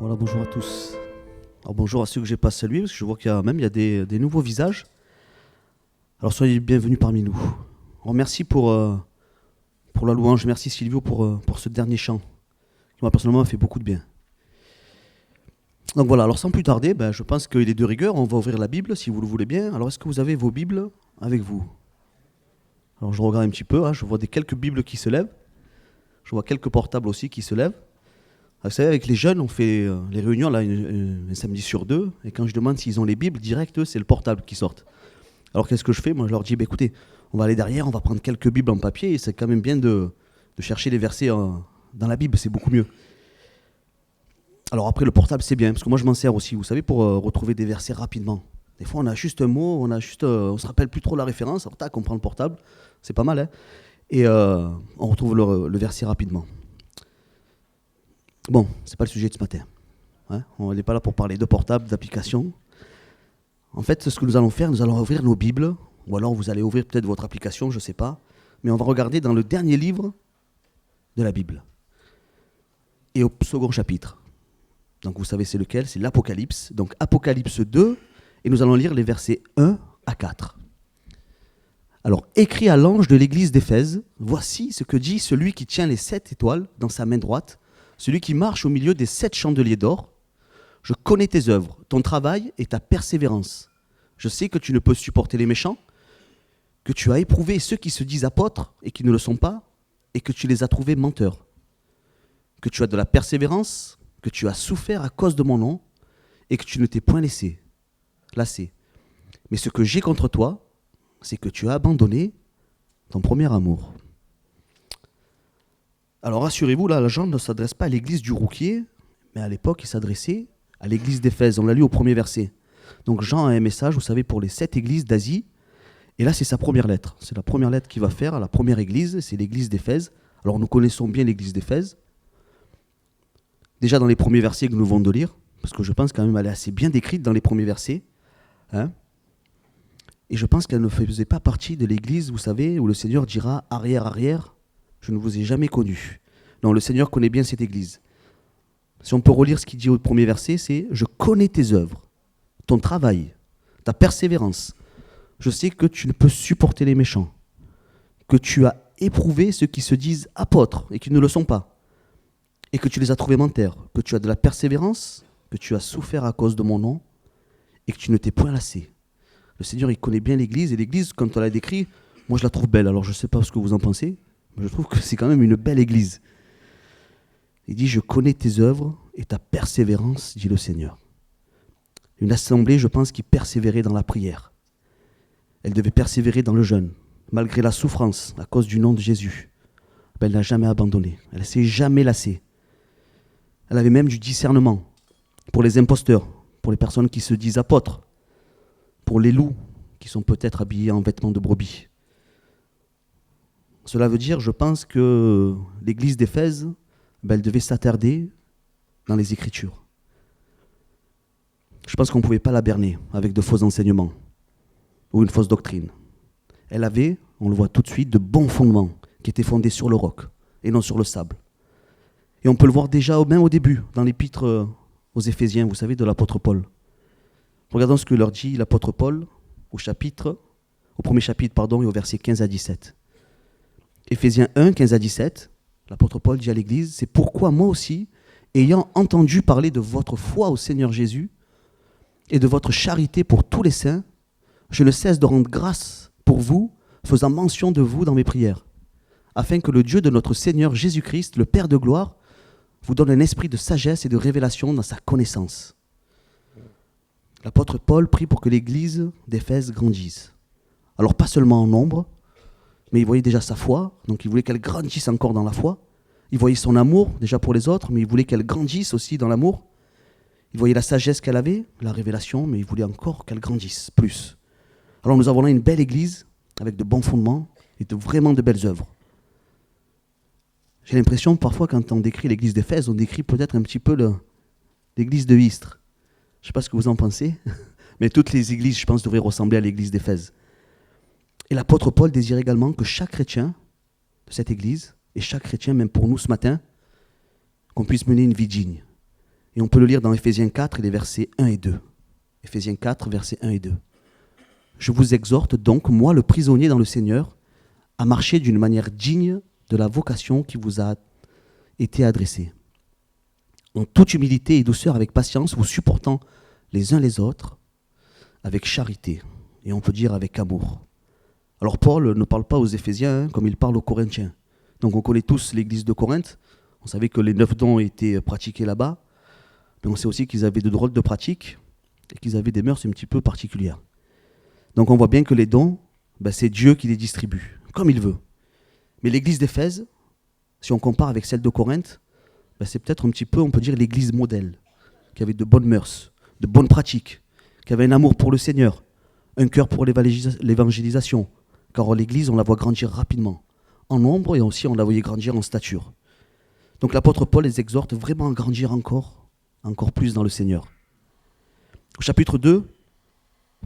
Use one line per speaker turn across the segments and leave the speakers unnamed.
Voilà, bonjour à tous. Alors bonjour à ceux que j'ai pas salués, parce que je vois qu'il y a des nouveaux visages. Alors soyez bienvenus parmi nous. Alors merci pour la louange, merci Silvio pour ce dernier chant, qui moi personnellement m'a fait beaucoup de bien. Donc voilà, alors sans plus tarder, je pense qu'il est de rigueur, on va ouvrir la Bible si vous le voulez bien. Alors est-ce que vous avez vos Bibles avec vous? Alors je regarde un petit peu, je vois quelques Bibles qui se lèvent, je vois quelques portables aussi qui se lèvent. Vous savez, avec les jeunes, on fait les réunions là, un samedi sur deux, et quand je demande s'ils ont les Bibles, direct, eux, c'est le portable qui sort. Alors qu'est-ce que je fais? Moi, je leur dis, écoutez, on va aller derrière, on va prendre quelques Bibles en papier, et c'est quand même bien de chercher les versets dans la Bible, c'est beaucoup mieux. Alors après, le portable, c'est bien, parce que moi, je m'en sers aussi, vous savez, pour retrouver des versets rapidement. Des fois, on a juste un mot, on se rappelle plus trop la référence, alors tac, on prend le portable, c'est pas mal, hein, et on retrouve le verset rapidement. Bon, c'est pas le sujet de ce matin. On n'est pas là pour parler de portable, d'application. En fait, ce que nous allons faire, nous allons ouvrir nos Bibles, ou alors vous allez ouvrir peut-être votre application, je ne sais pas, mais on va regarder dans le dernier livre de la Bible, et au second chapitre. Donc vous savez c'est lequel? C'est l'Apocalypse. Donc Apocalypse 2, et nous allons lire les versets 1 à 4. Alors, écrit à l'ange de l'église d'Éphèse, voici ce que dit celui qui tient les 7 étoiles dans sa main droite, celui qui marche au milieu des 7 chandeliers d'or. Je connais tes œuvres, ton travail et ta persévérance. Je sais que tu ne peux supporter les méchants, que tu as éprouvé ceux qui se disent apôtres et qui ne le sont pas, et que tu les as trouvés menteurs. Que tu as de la persévérance, que tu as souffert à cause de mon nom, et que tu ne t'es point lassé. Mais ce que j'ai contre toi, c'est que tu as abandonné ton premier amour. Alors rassurez-vous, là, Jean ne s'adresse pas à l'église du Rouquier, mais à l'époque, il s'adressait à l'église d'Éphèse. On l'a lu au premier verset. Donc Jean a un message, vous savez, pour les 7 églises d'Asie. Et là, c'est sa première lettre. C'est la première lettre qu'il va faire à la première église, c'est l'église d'Éphèse. Alors nous connaissons bien l'église d'Éphèse. Déjà dans les premiers versets que nous venons de lire, parce que je pense quand même qu'elle est assez bien décrite dans les premiers versets. Et je pense qu'elle ne faisait pas partie de l'église, vous savez, où le Seigneur dira « Arrière, arrière, je ne vous ai jamais connu ». Non, le Seigneur connaît bien cette église. Si on peut relire ce qu'il dit au premier verset, c'est « Je connais tes œuvres, ton travail, ta persévérance. Je sais que tu ne peux supporter les méchants, que tu as éprouvé ceux qui se disent apôtres et qui ne le sont pas, et que tu les as trouvés menteurs, que tu as de la persévérance, que tu as souffert à cause de mon nom, et que tu ne t'es point lassé. » Le Seigneur, il connaît bien l'église, et l'église, quand on l'a décrit, moi je la trouve belle. Alors je ne sais pas ce que vous en pensez, mais je trouve que c'est quand même une belle église. Il dit « Je connais tes œuvres et ta persévérance, dit le Seigneur. » Une assemblée, je pense, qui persévérait dans la prière. Elle devait persévérer dans le jeûne, malgré la souffrance à cause du nom de Jésus. Elle n'a jamais abandonné, elle ne s'est jamais lassée. Elle avait même du discernement pour les imposteurs, pour les personnes qui se disent apôtres, pour les loups qui sont peut-être habillés en vêtements de brebis. Cela veut dire, je pense, que l'église d'Éphèse, elle devait s'attarder dans les Écritures. Je pense qu'on ne pouvait pas la berner avec de faux enseignements ou une fausse doctrine. Elle avait, on le voit tout de suite, de bons fondements qui étaient fondés sur le roc et non sur le sable. Et on peut le voir déjà même au début, dans l'épître aux Éphésiens, vous savez, de l'apôtre Paul. Regardons ce que leur dit l'apôtre Paul au premier chapitre, et au verset 15 à 17. Éphésiens 1, 15 à 17, l'apôtre Paul dit à l'église, « C'est pourquoi moi aussi, ayant entendu parler de votre foi au Seigneur Jésus et de votre charité pour tous les saints, je ne cesse de rendre grâce pour vous, faisant mention de vous dans mes prières, afin que le Dieu de notre Seigneur Jésus-Christ, le Père de gloire, vous donne un esprit de sagesse et de révélation dans sa connaissance. » L'apôtre Paul prie pour que l'église d'Éphèse grandisse. Alors pas seulement en nombre, mais il voyait déjà sa foi, donc il voulait qu'elle grandisse encore dans la foi. Il voyait son amour déjà pour les autres, mais il voulait qu'elle grandisse aussi dans l'amour. Il voyait la sagesse qu'elle avait, la révélation, mais il voulait encore qu'elle grandisse plus. Alors nous avons là une belle église, avec de bons fondements et vraiment de belles œuvres. J'ai l'impression parfois quand on décrit l'église d'Éphèse, on décrit peut-être un petit peu l'église de Istres. Je ne sais pas ce que vous en pensez, mais toutes les églises, je pense, devraient ressembler à l'église d'Éphèse. Et l'apôtre Paul désire également que chaque chrétien de cette église, et chaque chrétien, même pour nous ce matin, qu'on puisse mener une vie digne. Et on peut le lire dans Éphésiens 4 et les versets 1 et 2. Éphésiens 4, versets 1 et 2. Je vous exhorte donc, moi le prisonnier dans le Seigneur, à marcher d'une manière digne de la vocation qui vous a été adressée. En toute humilité et douceur, avec patience, vous supportant les uns les autres, avec charité, et on peut dire avec amour. Alors Paul ne parle pas aux Éphésiens comme il parle aux Corinthiens. Donc on connaît tous l'église de Corinthe, on savait que les 9 dons étaient pratiqués là-bas, mais on sait aussi qu'ils avaient de drôles de pratiques, et qu'ils avaient des mœurs un petit peu particulières. Donc on voit bien que les dons, c'est Dieu qui les distribue, comme il veut. Mais l'église d'Éphèse, si on compare avec celle de Corinthe, c'est peut-être un petit peu, on peut dire, l'église modèle, qui avait de bonnes mœurs, de bonnes pratiques, qui avait un amour pour le Seigneur, un cœur pour l'évangélisation, car l'église, on la voit grandir rapidement, en nombre, et aussi on la voyait grandir en stature. Donc l'apôtre Paul les exhorte vraiment à grandir encore plus dans le Seigneur. Au chapitre 2,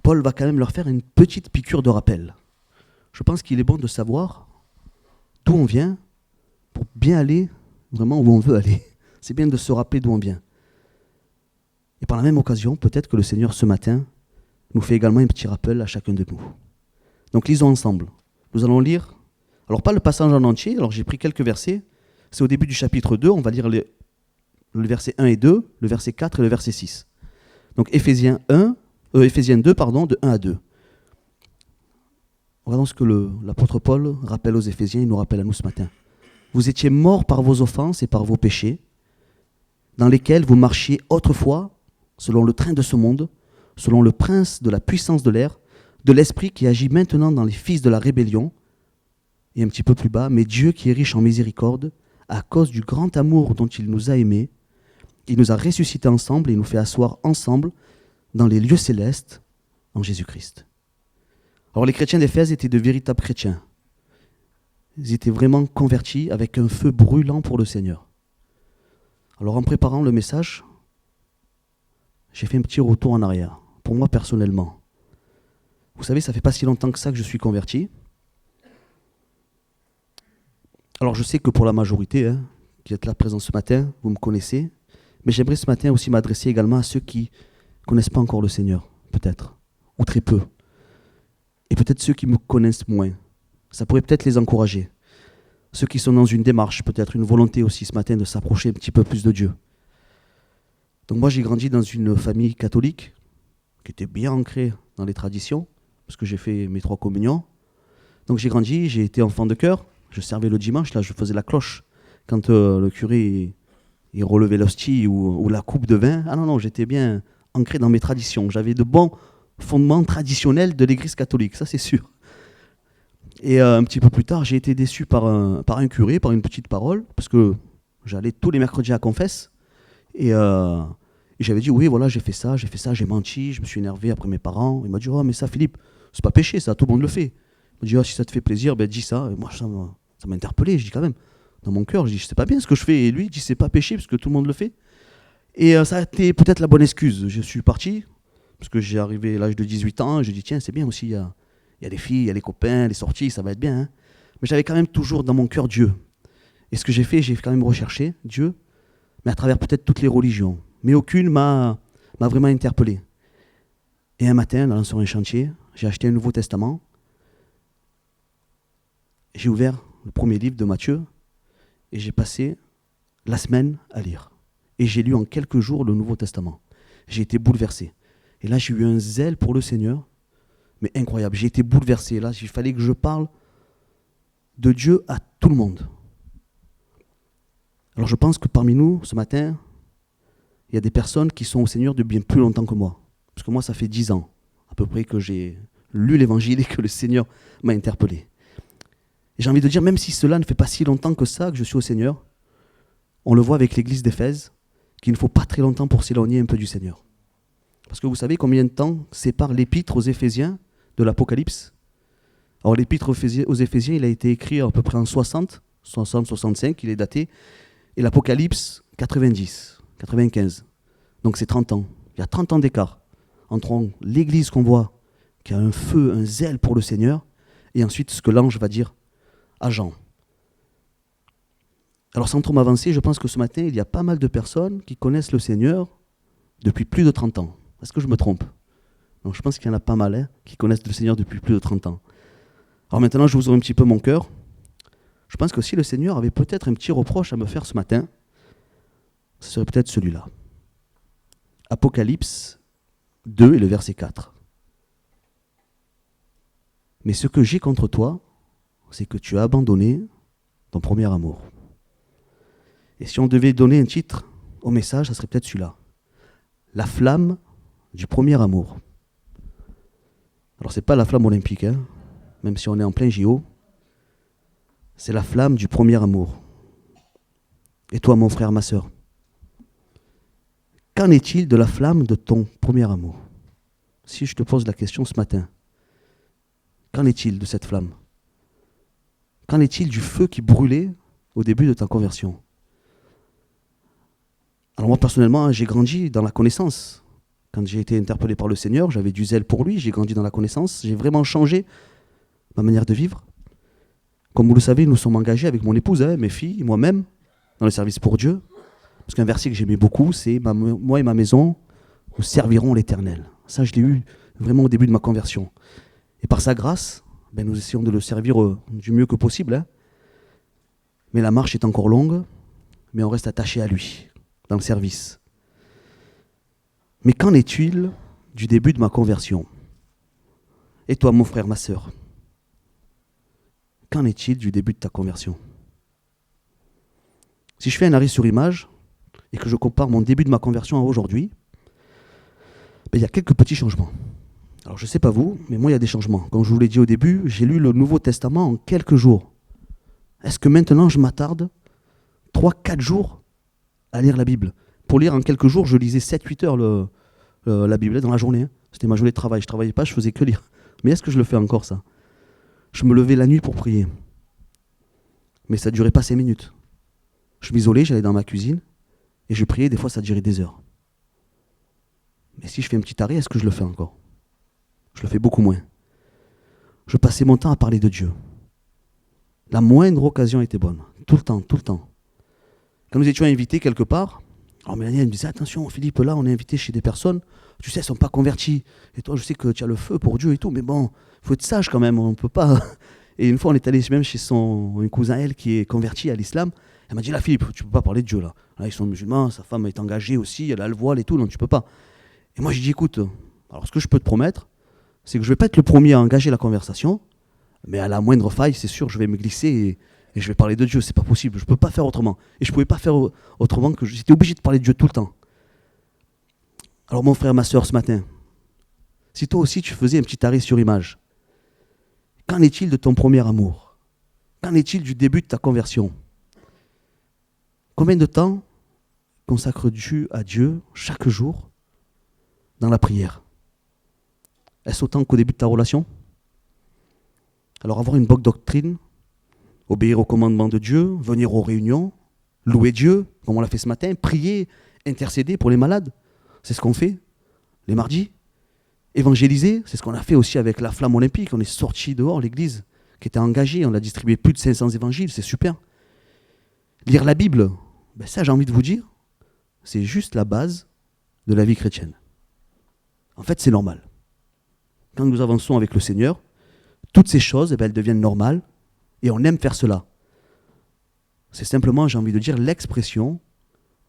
Paul va quand même leur faire une petite piqûre de rappel. Je pense qu'il est bon de savoir d'où on vient pour bien aller vraiment où on veut aller. C'est bien de se rappeler d'où on vient. Et par la même occasion, peut-être que le Seigneur ce matin nous fait également un petit rappel à chacun de nous. Donc lisons ensemble. Nous allons lire, alors pas le passage en entier, alors j'ai pris quelques versets. C'est au début du chapitre 2, on va lire le verset 1 et 2, le verset 4 et le verset 6. Donc Éphésiens 2, de 1 à 2. Regardons ce que l'apôtre Paul rappelle aux Éphésiens, il nous rappelle à nous ce matin. Vous étiez morts par vos offenses et par vos péchés, dans lesquels vous marchiez autrefois, selon le train de ce monde, selon le prince de la puissance de l'air, de l'esprit qui agit maintenant dans les fils de la rébellion, et un petit peu plus bas, mais Dieu qui est riche en miséricorde, à cause du grand amour dont il nous a aimés, il nous a ressuscités ensemble et nous fait asseoir ensemble dans les lieux célestes en Jésus-Christ. Alors les chrétiens d'Éphèse étaient de véritables chrétiens. Ils étaient vraiment convertis avec un feu brûlant pour le Seigneur. Alors en préparant le message, j'ai fait un petit retour en arrière, pour moi personnellement. Vous savez, ça fait pas si longtemps que ça que je suis converti. Alors je sais que pour la majorité, qui êtes là présents ce matin, vous me connaissez, mais j'aimerais ce matin aussi m'adresser également à ceux qui ne connaissent pas encore le Seigneur, peut-être, ou très peu. Et peut-être ceux qui me connaissent moins. Ça pourrait peut-être les encourager. Ceux qui sont dans une démarche, peut-être une volonté aussi ce matin de s'approcher un petit peu plus de Dieu. Donc moi j'ai grandi dans une famille catholique qui était bien ancrée dans les traditions, parce que j'ai fait mes 3 communions. Donc j'ai grandi, j'ai été enfant de chœur, je servais le dimanche, là je faisais la cloche. Quand le curé il relevait l'hostie ou la coupe de vin, ah non, j'étais bien ancré dans mes traditions. J'avais de bons fondements traditionnels de l'église catholique, ça c'est sûr. Et un petit peu plus tard, j'ai été déçu par un curé, par une petite parole, parce que j'allais tous les mercredis à confesse, et j'avais dit, oui, voilà, j'ai fait ça, j'ai menti, je me suis énervé après mes parents. Il m'a dit, oh, mais ça, Philippe, c'est pas péché, ça, tout le monde le fait. Il m'a dit, oh, si ça te fait plaisir, dis ça. Et moi, ça m'a interpellé, je dis quand même, dans mon cœur, je dis, je sais pas bien ce que je fais. Et lui, il dit, c'est pas péché, parce que tout le monde le fait. Et ça a été peut-être la bonne excuse. Je suis parti, parce que j'ai arrivé à l'âge de 18 ans, je dis, tiens, c'est bien aussi, il y a des filles, il y a les copains, les sorties, ça va être bien. Mais j'avais quand même toujours dans mon cœur Dieu. Et ce que j'ai fait, j'ai quand même recherché Dieu, mais à travers peut-être toutes les religions. Mais aucune m'a vraiment interpellé. Et un matin, dans sur un chantier, j'ai acheté un Nouveau Testament. J'ai ouvert le premier livre de Matthieu et j'ai passé la semaine à lire. Et j'ai lu en quelques jours le Nouveau Testament. J'ai été bouleversé. Et là, j'ai eu un zèle pour le Seigneur, mais incroyable. J'ai été bouleversé. Là, il fallait que je parle de Dieu à tout le monde. Alors je pense que parmi nous, ce matin, il y a des personnes qui sont au Seigneur de bien plus longtemps que moi. Parce que moi, ça fait 10 ans, à peu près, que j'ai lu l'Évangile et que le Seigneur m'a interpellé. Et j'ai envie de dire, même si cela ne fait pas si longtemps que ça, que je suis au Seigneur, on le voit avec l'église d'Éphèse, qu'il ne faut pas très longtemps pour s'éloigner un peu du Seigneur. Parce que vous savez combien de temps sépare l'épître aux Éphésiens de l'Apocalypse? Alors l'épître aux Éphésiens, il a été écrit à peu près en 60-65, il est daté, et l'Apocalypse, 90, 95. Donc c'est 30 ans. Il y a 30 ans d'écart entre l'église qu'on voit, qui a un feu, un zèle pour le Seigneur, et ensuite ce que l'ange va dire à Jean. Alors sans trop m'avancer, je pense que ce matin, il y a pas mal de personnes qui connaissent le Seigneur depuis plus de 30 ans. Est-ce que je me trompe? Donc je pense qu'il y en a pas mal qui connaissent le Seigneur depuis plus de 30 ans. Alors maintenant, je vous ouvre un petit peu mon cœur. Je pense que si le Seigneur avait peut-être un petit reproche à me faire ce matin, ce serait peut-être celui-là. Apocalypse 2 et le verset 4. Mais ce que j'ai contre toi, c'est que tu as abandonné ton premier amour. Et si on devait donner un titre au message, ça serait peut-être celui-là. La flamme du premier amour. Alors c'est pas la flamme olympique, même si on est en plein JO. C'est la flamme du premier amour. Et toi, mon frère, ma sœur, qu'en est-il de la flamme de ton premier amour? Si je te pose la question ce matin, qu'en est-il de cette flamme? Qu'en est-il du feu qui brûlait au début de ta conversion? Alors moi, personnellement, j'ai grandi dans la connaissance. Quand j'ai été interpellé par le Seigneur, j'avais du zèle pour lui, j'ai grandi dans la connaissance, j'ai vraiment changé ma manière de vivre. Comme vous le savez, nous sommes engagés avec mon épouse, mes filles, moi-même, dans le service pour Dieu. Parce qu'un verset que j'aimais beaucoup, c'est « Moi et ma maison, nous servirons l'Éternel ». Ça, je l'ai eu vraiment au début de ma conversion. Et par sa grâce, nous essayons de le servir du mieux que possible. Mais la marche est encore longue, mais on reste attaché à lui, dans le service. Mais qu'en est-il du début de ma conversion? Et toi, mon frère, ma sœur, qu'en est-il du début de ta conversion? Si je fais un arrêt sur image et que je compare mon début de ma conversion à aujourd'hui, il y a quelques petits changements. Alors je ne sais pas vous, mais moi il y a des changements. Comme je vous l'ai dit au début, j'ai lu le Nouveau Testament en quelques jours. Est-ce que maintenant je m'attarde 3-4 jours à lire la Bible? Pour lire en quelques jours, je lisais 7-8 heures la Bible dans la journée. C'était ma journée de travail. Je ne travaillais pas, je faisais que lire. Mais est-ce que je le fais encore ça? Je me levais la nuit pour prier. Mais ça ne durait pas 5 minutes. Je m'isolais, j'allais dans ma cuisine et je priais, des fois ça durait des heures. Mais si je fais un petit arrêt, est-ce que je le fais encore? Je le fais beaucoup moins. Je passais mon temps à parler de Dieu. La moindre occasion était bonne. Tout le temps, tout le temps. Quand nous étions invités quelque part, alors Mélanie elle me disait « Attention Philippe, là on est invité chez des personnes, tu sais, elles ne sont pas converties. Et toi je sais que tu as le feu pour Dieu et tout, mais bon, il faut être sage quand même, on ne peut pas... » Et une fois on est allé même chez un cousin elle qui est converti à l'islam. Elle m'a dit « Là Philippe, tu ne peux pas parler de Dieu là. Là ils sont musulmans, sa femme est engagée aussi, elle a le voile et tout, donc tu ne peux pas. » Et moi j'ai dit « Écoute, alors ce que je peux te promettre, c'est que je ne vais pas être le premier à engager la conversation, mais à la moindre faille, c'est sûr, je vais me glisser et je vais parler de Dieu. C'est pas possible, je ne peux pas faire autrement. Et je ne pouvais pas faire autrement que j'étais obligé de parler de Dieu tout le temps. » Alors mon frère, ma sœur, ce matin, si toi aussi tu faisais un petit arrêt sur image, qu'en est-il de ton premier amour? Qu'en est-il du début de ta conversion? Combien de temps consacres-tu à Dieu chaque jour dans la prière? Est-ce autant qu'au début de ta relation? Alors avoir une bonne doctrine, obéir aux commandements de Dieu, venir aux réunions, louer Dieu, comme on l'a fait ce matin, prier, intercéder pour les malades, c'est ce qu'on fait les mardis. Évangéliser, c'est ce qu'on a fait aussi avec la flamme olympique. On est sorti dehors, l'église qui était engagée, on a distribué plus de 500 évangiles, c'est super. Lire la Bible, ça j'ai envie de vous dire, c'est juste la base de la vie chrétienne. En fait, c'est normal. Quand nous avançons avec le Seigneur, toutes ces choses, elles deviennent normales et on aime faire cela. C'est simplement, j'ai envie de dire, l'expression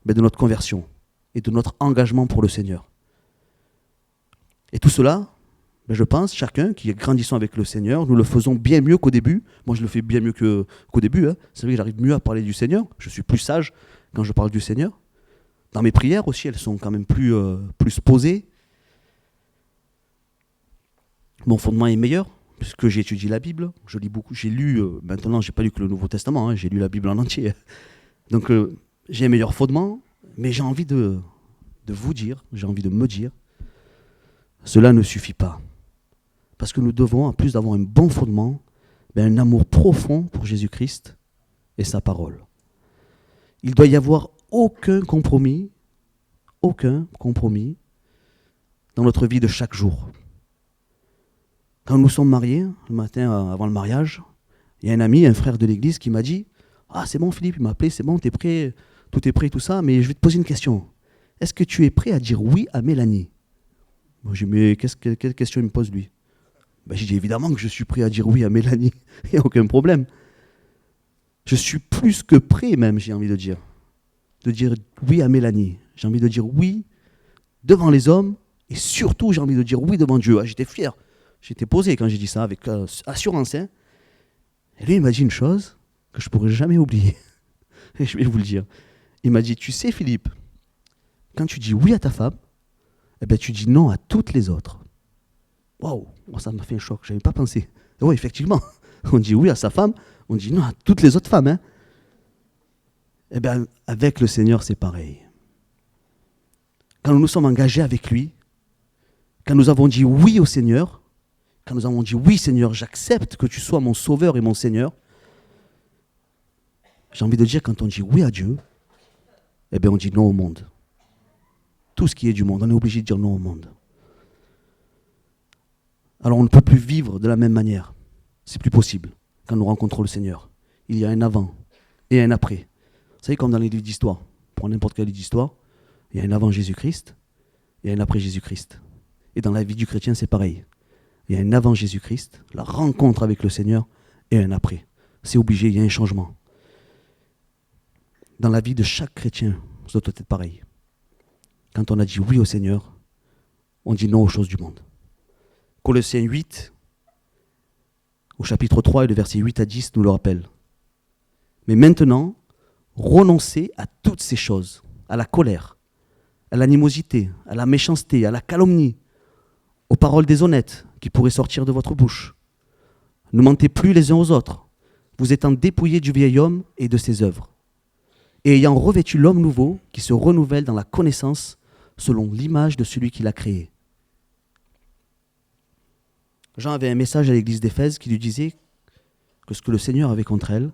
de notre conversion et de notre engagement pour le Seigneur. Et tout cela, je pense, chacun qui est grandissant avec le Seigneur, nous le faisons bien mieux qu'au début. Moi, je le fais bien mieux qu'au début. C'est vrai que j'arrive mieux à parler du Seigneur. Je suis plus sage quand je parle du Seigneur. Dans mes prières aussi, elles sont quand même plus posées. Mon fondement est meilleur, puisque j'ai étudié la Bible. Je lis beaucoup. J'ai lu, maintenant, je n'ai pas lu que le Nouveau Testament, j'ai lu la Bible en entier. Donc, j'ai un meilleur fondement, mais j'ai envie de vous dire, j'ai envie de me dire, cela ne suffit pas. Parce que nous devons, en plus d'avoir un bon fondement, un amour profond pour Jésus-Christ et sa parole. Il doit y avoir aucun compromis dans notre vie de chaque jour. Quand nous sommes mariés, le matin avant le mariage, il y a un ami, un frère de l'église qui m'a dit Ah, c'est bon, Philippe, il m'a appelé, c'est bon, t'es prêt, tout est prêt, tout ça, mais je vais te poser une question. Est-ce que tu es prêt à dire oui à Mélanie? Moi, j'ai dit, mais quelle question il me pose, lui? J'ai dit, évidemment que je suis prêt à dire oui à Mélanie, il n'y a aucun problème. Je suis plus que prêt, même, j'ai envie de dire oui à Mélanie. J'ai envie de dire oui devant les hommes, et surtout, j'ai envie de dire oui devant Dieu. Ah, j'étais fier, j'étais posé quand j'ai dit ça, avec assurance. Hein. Et lui, il m'a dit une chose que je ne pourrai jamais oublier. Et je vais vous le dire. Il m'a dit, tu sais, Philippe, quand tu dis oui à ta femme, eh ben, tu dis non à toutes les autres. Waouh, ça m'a fait un choc, je n'avais pas pensé. Oui, effectivement, on dit oui à sa femme, on dit non à toutes les autres femmes. Hein. Eh bien, avec le Seigneur, c'est pareil. Quand nous nous sommes engagés avec lui, quand nous avons dit oui au Seigneur, quand nous avons dit oui, Seigneur, j'accepte que tu sois mon sauveur et mon Seigneur, j'ai envie de dire, quand on dit oui à Dieu, eh bien, on dit non au monde. Tout ce qui est du monde, on est obligé de dire non au monde. Alors, on ne peut plus vivre de la même manière. C'est plus possible quand nous rencontrons le Seigneur. Il y a un avant et un après. Vous savez, comme dans les livres d'histoire, pour n'importe quel livre d'histoire, il y a un avant Jésus-Christ et un après Jésus-Christ. Et dans la vie du chrétien, c'est pareil. Il y a un avant Jésus-Christ, la rencontre avec le Seigneur, et un après. C'est obligé, il y a un changement. Dans la vie de chaque chrétien, ça doit être pareil. Quand on a dit oui au Seigneur, on dit non aux choses du monde. Colossiens 8, au chapitre 3 et le verset 8 à 10 nous le rappelle. Mais maintenant, renoncez à toutes ces choses, à la colère, à l'animosité, à la méchanceté, à la calomnie, aux paroles déshonnêtes qui pourraient sortir de votre bouche. Ne mentez plus les uns aux autres, vous étant dépouillés du vieil homme et de ses œuvres, et ayant revêtu l'homme nouveau qui se renouvelle dans la connaissance selon l'image de celui qui l'a créé. Jean avait un message à l'église d'Éphèse qui lui disait que ce que le Seigneur avait contre elle,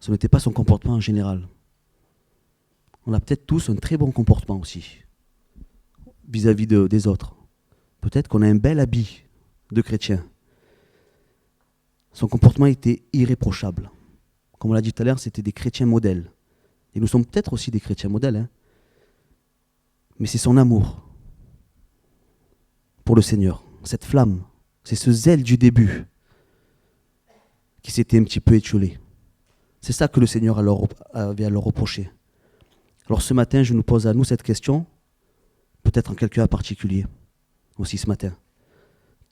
ce n'était pas son comportement en général. On a peut-être tous un très bon comportement aussi, vis-à-vis des autres. Peut-être qu'on a un bel habit de chrétien. Son comportement était irréprochable. Comme on l'a dit tout à l'heure, c'était des chrétiens modèles. Et nous sommes peut-être aussi des chrétiens modèles. Hein. Mais c'est son amour pour le Seigneur, cette flamme, c'est ce zèle du début qui s'était un petit peu étiolé. C'est ça que le Seigneur avait à leur reprocher. Alors ce matin, je nous pose à nous cette question, peut-être en quelqu'un en particulier, aussi ce matin.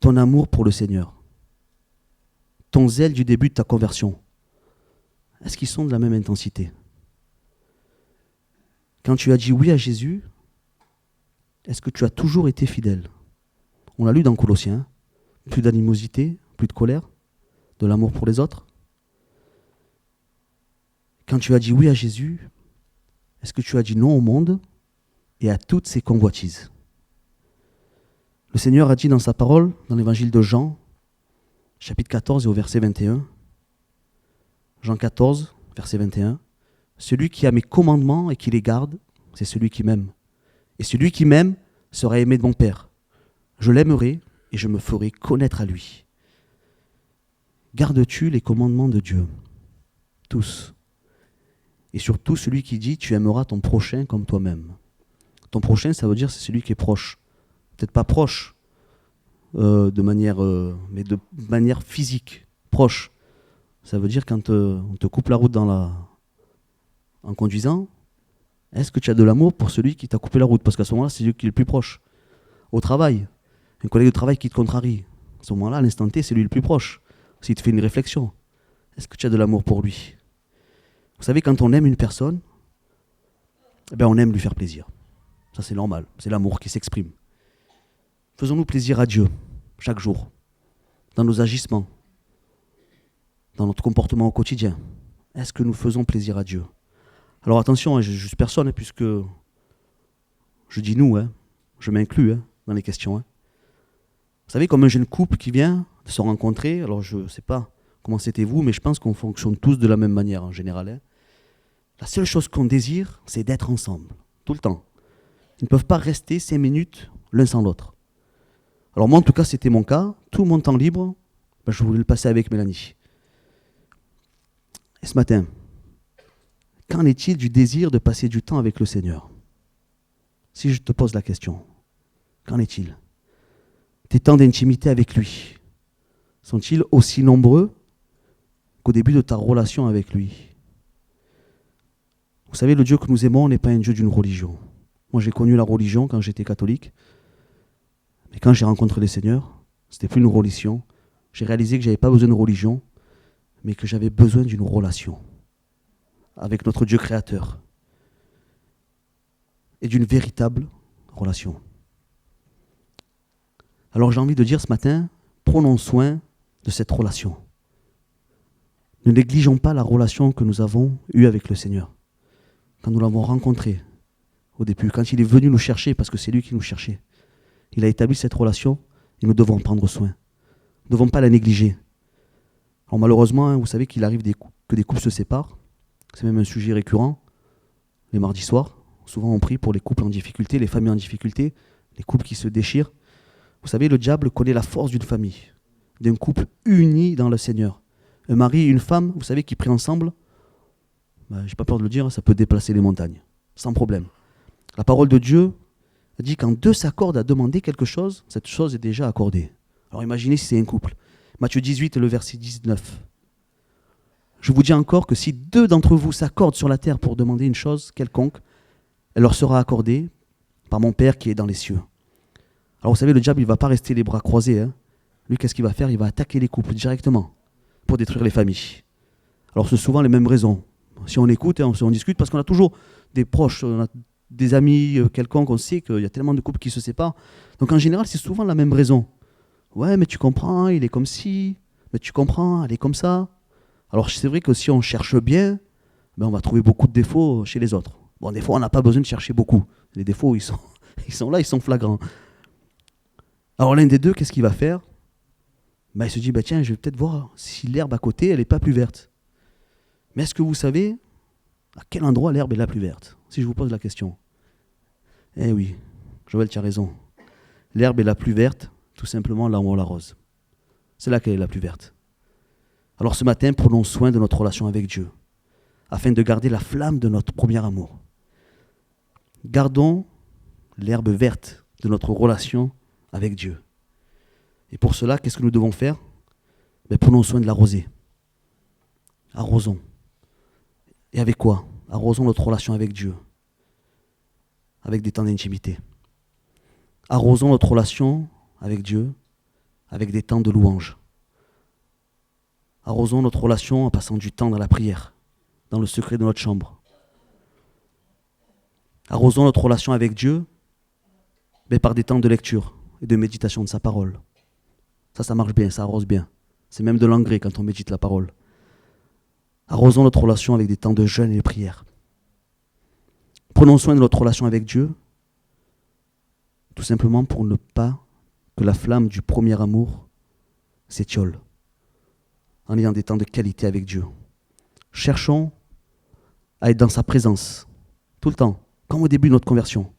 Ton amour pour le Seigneur, ton zèle du début de ta conversion, est-ce qu'ils sont de la même intensité? Quand tu as dit oui à Jésus, est-ce que tu as toujours été fidèle? On l'a lu dans Colossiens, plus d'animosité, plus de colère, de l'amour pour les autres. Quand tu as dit oui à Jésus, est-ce que tu as dit non au monde et à toutes ses convoitises? Le Seigneur a dit dans sa parole, dans l'évangile de Jean, chapitre 14 et au verset 21, Jean 14, verset 21, « Celui qui a mes commandements et qui les garde, c'est celui qui m'aime. Et celui qui m'aime sera aimé de mon Père. Je l'aimerai et je me ferai connaître à lui. » Gardes-tu les commandements de Dieu? Tous. Et surtout celui qui dit « Tu aimeras ton prochain comme toi-même ». Ton prochain, ça veut dire c'est celui qui est proche. Peut-être pas proche, mais de manière physique, proche. Ça veut dire quand on te coupe la route en conduisant, est-ce que tu as de l'amour pour celui qui t'a coupé la route? Parce qu'à ce moment-là, c'est celui qui est le plus proche. Au travail, un collègue de travail qui te contrarie, à ce moment-là, à l'instant T, c'est lui le plus proche. S'il te fait une réflexion, est-ce que tu as de l'amour pour lui? Vous savez, quand on aime une personne, on aime lui faire plaisir. Ça, c'est normal. C'est l'amour qui s'exprime. Faisons-nous plaisir à Dieu, chaque jour, dans nos agissements, dans notre comportement au quotidien. Est-ce que nous faisons plaisir à Dieu? Alors attention, je ne juge personne, puisque je dis nous, je m'inclus dans les questions. Vous savez, comme un jeune couple qui vient de se rencontrer, alors je ne sais pas comment c'était vous, mais je pense qu'on fonctionne tous de la même manière en général. La seule chose qu'on désire, c'est d'être ensemble, tout le temps. Ils ne peuvent pas rester 5 minutes l'un sans l'autre. Alors moi, en tout cas, c'était mon cas. Tout mon temps libre, je voulais le passer avec Mélanie. Et ce matin, qu'en est-il du désir de passer du temps avec le Seigneur? Si je te pose la question, qu'en est-il? Tes temps d'intimité avec lui sont-ils aussi nombreux qu'au début de ta relation avec lui? Vous savez, le Dieu que nous aimons n'est pas un Dieu d'une religion. Moi, j'ai connu la religion quand j'étais catholique. Mais quand j'ai rencontré le Seigneur, c'était plus une religion. J'ai réalisé que je n'avais pas besoin de religion, mais que j'avais besoin d'une relation avec notre Dieu créateur. Et d'une véritable relation. Alors j'ai envie de dire ce matin, prenons soin de cette relation. Ne négligeons pas la relation que nous avons eue avec le Seigneur. Quand nous l'avons rencontré au début, quand il est venu nous chercher, parce que c'est lui qui nous cherchait, il a établi cette relation et nous devons en prendre soin. Nous ne devons pas la négliger. Alors malheureusement, vous savez qu'il arrive que des couples se séparent. C'est même un sujet récurrent. Les mardis soirs, souvent on prie pour les couples en difficulté, les familles en difficulté, les couples qui se déchirent. Vous savez, le diable connaît la force d'une famille, d'un couple uni dans le Seigneur. Un mari et une femme, vous savez, qui prient ensemble, je n'ai pas peur de le dire, ça peut déplacer les montagnes, sans problème. La parole de Dieu dit quand deux s'accordent à demander quelque chose, cette chose est déjà accordée. Alors imaginez si c'est un couple. Matthieu 18, le verset 19. Je vous dis encore que si deux d'entre vous s'accordent sur la terre pour demander une chose quelconque, elle leur sera accordée par mon Père qui est dans les cieux. Alors vous savez, le diable, il ne va pas rester les bras croisés. Lui, qu'est-ce qu'il va faire? Il va attaquer les couples directement pour détruire les familles. Alors c'est souvent les mêmes raisons. Si on écoute, on discute, parce qu'on a toujours des proches, on a des amis quelconques, on sait qu'il y a tellement de couples qui se séparent. Donc en général, c'est souvent la même raison. Ouais, mais tu comprends, il est comme ci. Mais tu comprends, elle est comme ça. Alors c'est vrai que si on cherche bien, on va trouver beaucoup de défauts chez les autres. Bon, des fois, on n'a pas besoin de chercher beaucoup. Les défauts, ils sont là, ils sont flagrants. Alors l'un des deux, qu'est-ce qu'il va faire? Il se dit, tiens, je vais peut-être voir si l'herbe à côté, elle n'est pas plus verte. Mais est-ce que vous savez à quel endroit l'herbe est la plus verte? Si je vous pose la question. Eh oui, Joël, tu as raison. L'herbe est la plus verte, tout simplement là où on l'arrose. C'est là qu'elle est la plus verte. Alors ce matin, prenons soin de notre relation avec Dieu, afin de garder la flamme de notre premier amour. Gardons l'herbe verte de notre relation avec Dieu. Et pour cela, qu'est-ce que nous devons faire? Prenons soin de l'arroser. Arrosons. Et avec quoi? Arrosons notre relation avec Dieu. Avec des temps d'intimité. Arrosons notre relation avec Dieu avec des temps de louange. Arrosons notre relation en passant du temps dans la prière, dans le secret de notre chambre. Arrosons notre relation avec Dieu par des temps de lecture et de méditation de sa parole. Ça marche bien, ça arrose bien. C'est même de l'engrais quand on médite la parole. Arrosons notre relation avec des temps de jeûne et de prière. Prenons soin de notre relation avec Dieu, tout simplement pour ne pas que la flamme du premier amour s'étiole, en ayant des temps de qualité avec Dieu. Cherchons à être dans sa présence, tout le temps, comme au début de notre conversion.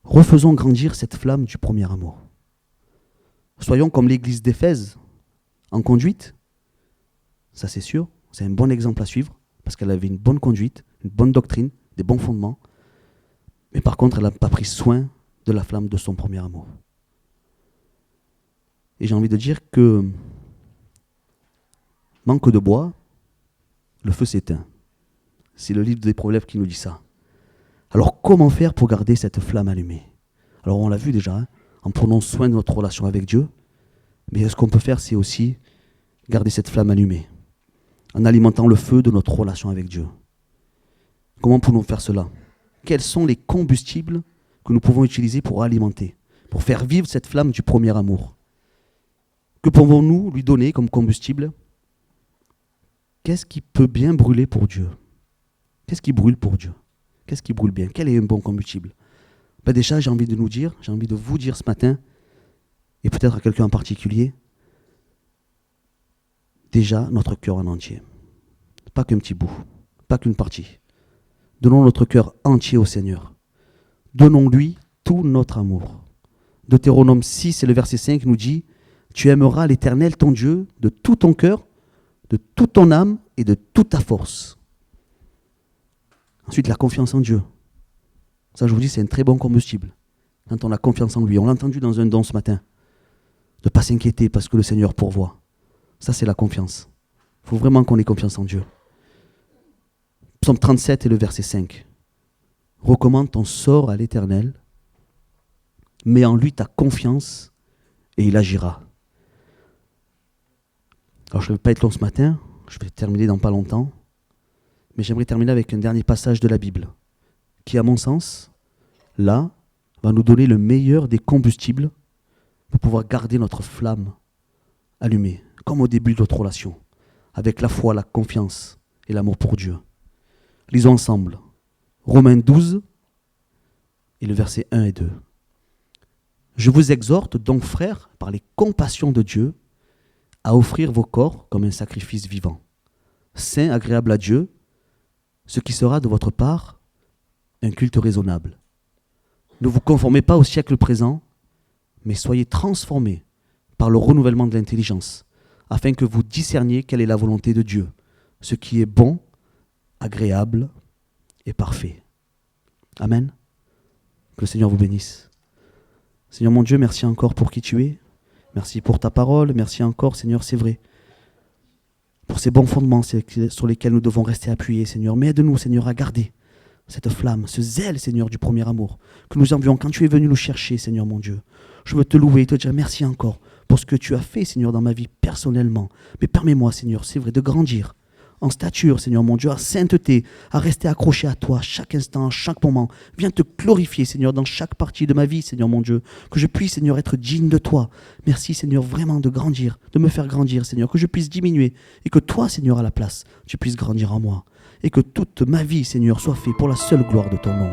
Refaisons grandir cette flamme du premier amour. Soyons comme l'église d'Éphèse, en conduite, ça c'est sûr, c'est un bon exemple à suivre, parce qu'elle avait une bonne conduite, une bonne doctrine, des bons fondements, mais par contre elle n'a pas pris soin de la flamme de son premier amour. Et j'ai envie de dire que, manque de bois, le feu s'éteint. C'est le livre des Proverbes qui nous dit ça. Alors comment faire pour garder cette flamme allumée? Alors on l'a vu déjà, en prenant soin de notre relation avec Dieu, mais ce qu'on peut faire, c'est aussi garder cette flamme allumée, en alimentant le feu de notre relation avec Dieu. Comment pouvons-nous faire cela? Quels sont les combustibles que nous pouvons utiliser pour alimenter, pour faire vivre cette flamme du premier amour? Que pouvons-nous lui donner comme combustible? Qu'est-ce qui peut bien brûler pour Dieu? Qu'est-ce qui brûle pour Dieu? Qu'est-ce qui brûle bien? Quel est un bon combustible? Déjà, j'ai envie de vous dire ce matin, et peut-être à quelqu'un en particulier, déjà notre cœur en entier. Pas qu'un petit bout, pas qu'une partie. Donnons notre cœur entier au Seigneur. Donnons-lui tout notre amour. Deutéronome 6 et le verset 5 nous dit « Tu aimeras l'Éternel ton Dieu de tout ton cœur, de toute ton âme et de toute ta force. Ensuite, la confiance en Dieu. Ça, je vous dis, c'est un très bon combustible. Quand on a confiance en lui. On l'a entendu dans un don ce matin. De ne pas s'inquiéter parce que le Seigneur pourvoit. Ça, c'est la confiance. Il faut vraiment qu'on ait confiance en Dieu. Psaume 37 et le verset 5. Recommande ton sort à l'Éternel. Mets en lui ta confiance et il agira. Alors, je ne vais pas être long ce matin. Je vais terminer dans pas longtemps. Mais j'aimerais terminer avec un dernier passage de la Bible qui, à mon sens, là, va nous donner le meilleur des combustibles pour pouvoir garder notre flamme allumée, comme au début de notre relation, avec la foi, la confiance et l'amour pour Dieu. Lisons ensemble Romains 12 et le verset 1 et 2. Je vous exhorte donc, frères, par les compassions de Dieu, à offrir vos corps comme un sacrifice vivant, saint, agréable à Dieu, ce qui sera de votre part un culte raisonnable. Ne vous conformez pas au siècle présent, mais soyez transformés par le renouvellement de l'intelligence, afin que vous discerniez quelle est la volonté de Dieu, ce qui est bon, agréable et parfait. Amen. Que le Seigneur vous bénisse. Seigneur mon Dieu, merci encore pour qui tu es. Merci pour ta parole. Merci encore, Seigneur, c'est vrai. Pour ces bons fondements sur lesquels nous devons rester appuyés, Seigneur. Mais aide-nous, Seigneur, à garder cette flamme, ce zèle, Seigneur, du premier amour que nous envions quand tu es venu nous chercher, Seigneur mon Dieu. Je veux te louer et te dire merci encore pour ce que tu as fait, Seigneur, dans ma vie personnellement. Mais permets-moi, Seigneur, c'est vrai, de grandir en stature, Seigneur mon Dieu, à sainteté, à rester accroché à toi chaque instant, chaque moment. Viens te glorifier, Seigneur, dans chaque partie de ma vie, Seigneur mon Dieu. Que je puisse, Seigneur, être digne de toi. Merci, Seigneur, vraiment de grandir, de me faire grandir, Seigneur. Que je puisse diminuer et que toi, Seigneur, à la place, tu puisses grandir en moi. Et que toute ma vie, Seigneur, soit faite pour la seule gloire de ton nom.